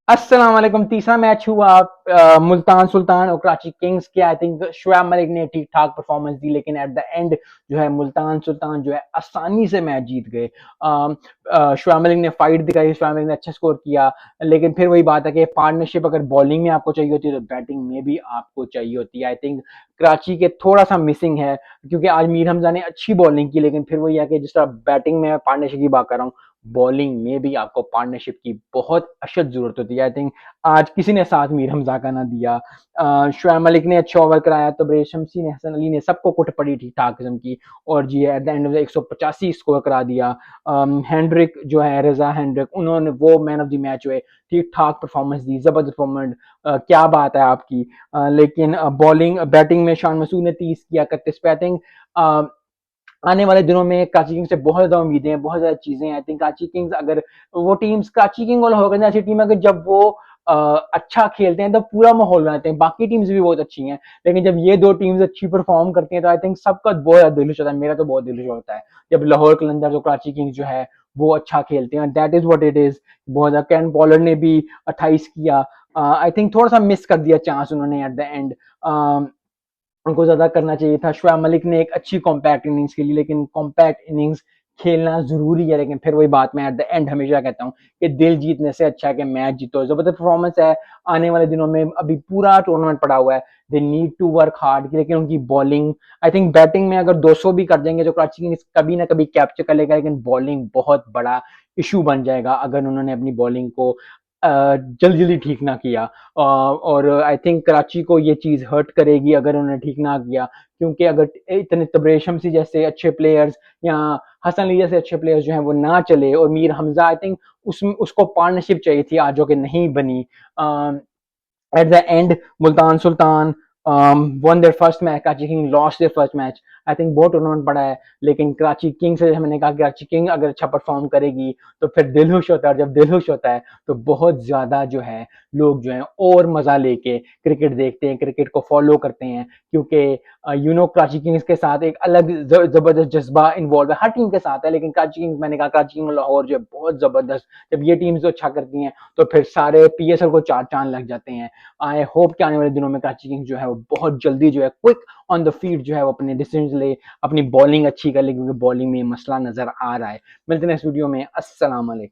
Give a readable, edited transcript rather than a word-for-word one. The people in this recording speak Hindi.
अस्सलाम वालेकुम। तीसरा मैच हुआ मुल्तान सुल्तान और कराची किंग्स के। आई थिंक शुएब मलिक ने ठीक ठाक परफॉर्मेंस दी, लेकिन एट द एंड जो है मुल्तान सुल्तान जो है आसानी से मैच जीत गए। शुएब मलिक ने फाइट दिखाई, शुएब मलिक ने अच्छा स्कोर किया, लेकिन फिर वही बात है कि पार्टनरशिप अगर बॉलिंग में आपको चाहिए होती है तो बैटिंग में भी आपको चाहिए होती है। आई थिंक कराची के थोड़ा सा मिसिंग है, क्योंकि आज मीर हमजा ने अच्छी बॉलिंग की, लेकिन फिर वही है कि जिस तरह बैटिंग में पार्टनरशिप की बात कर रहा हूँ, बॉलिंग में भी आपको पार्टनरशिप की बहुत अशद जरूरत होती है। आई थिंक आज किसी ने साथ मीर हमजा का ना दिया। शुएब मलिक ने अच्छा ओवर कराया, तो ब्रेश शमसी ने, हसन अली ने सबको कुट पड़ी ठीक ठाक किस्म की, और जी at the end of 185 score करा दिया। हैंड्रिक जो है, रजा हैंड्रिक, उन्होंने वो मैन ऑफ द मैच हुए, ठीक ठाक परफॉर्मेंस दी, जबरदस्त परफॉर्मेंस। क्या बात है आपकी। लेकिन बॉलिंग बैटिंग में शान मसूद ने 30 किया, 31 पे। आई थिंक आने वाले दिनों में कराची किंग्स से बहुत ज्यादा उम्मीदें हैं, बहुत ज्यादा चीजें हैं। आई थिंक कराची किंग्स, अगर वो टीम्स कराची किंग और लाहौर ऐसी टीम है कि जब वो अच्छा खेलते हैं तो पूरा माहौल बनाते हैं। बाकी टीम्स भी बहुत अच्छी हैं, लेकिन जब ये दो टीम्स अच्छी परफॉर्म करती हैं तो आई थिंक सबका बहुत ज्यादा दिल खुश होता है। मेरा तो बहुत दिल खुश होता है जब लाहौर कलंदर्स और कराची किंग्स जो है वो अच्छा खेलते हैं। That is what it is. बहुत ज्यादा कैन पॉलर ने भी 28 किया। आई थिंक थोड़ा सा मिस कर दिया चांस उन्होंने एट द एंड। उनको ज्यादा करना चाहिए था। शुएब मलिक ने एक अच्छी कॉम्पैक्ट इनिंग्स खेली, लेकिन कॉम्पैक्ट इनिंग्स खेलना जरूरी है, लेकिन फिर वही बात मैं एट द एंड हमेशा कहता हूँ कि दिल जीतने से अच्छा है कि मैच जीतो। जबरदस्त परफॉर्मेंस है। आने वाले दिनों में अभी पूरा टूर्नामेंट पड़ा हुआ है, they need to work hard, लेकिन उनकी बॉलिंग, आई थिंक बैटिंग में अगर 200 भी कर देंगे तो कराची किंग्स कभी ना कभी कैप्चर कर लेगा, लेकिन बॉलिंग बहुत बड़ा इशू बन जाएगा अगर उन्होंने अपनी बॉलिंग को जल्दी जल्दी ठीक ना किया। और आई थिंक कराची को ये चीज हर्ट करेगी अगर उन्होंने ठीक ना किया, क्योंकि अगर इतने तबरेज शमसी जैसे अच्छे प्लेयर्स या हसन अली जैसे अच्छे प्लेयर्स जो हैं वो ना चले, और मीर हमजा आई थिंक उसको पार्टनरशिप चाहिए थी आज, जो कि नहीं बनी। At the end, Multan Sultan won their first match. Karachi King lost their first match. I think बहुत टूर्नामेंट बड़ा है, लेकिन कराची किंग से मैंने कहा कि कराची किंग अगर अच्छा परफॉर्म करेगी तो फिर दिल खुश होता है, और जब दिल खुश होता है तो बहुत ज्यादा जो है लोग जो है और मजा लेके क्रिकेट देखते हैं, क्रिकेट को फॉलो करते हैं, क्योंकि कराची किंग्स के साथ एक अलग जबरदस्त जज्बा इन्वॉल्व है, हर टीम के साथ है, लेकिन कराची किंग्स, मैंने कहा कराची किंग लाहौर जो है बहुत जबरदस्त, जब ये टीम्स जो अच्छा करती हैं तो फिर सारे पीएसएल को चार चांद लग जाते हैं। आई होप कि आने वाले दिनों में कराची किंग्स जो है वो बहुत जल्दी जो है क्विक ऑन द फील्ड जो है वो अपने डिसीजन ले, अपनी बॉलिंग अच्छी कर ले, क्योंकि बॉलिंग में मसला नजर आ रहा है। मिलते हैं इस वीडियो में। अस्सलाम वालेकुम।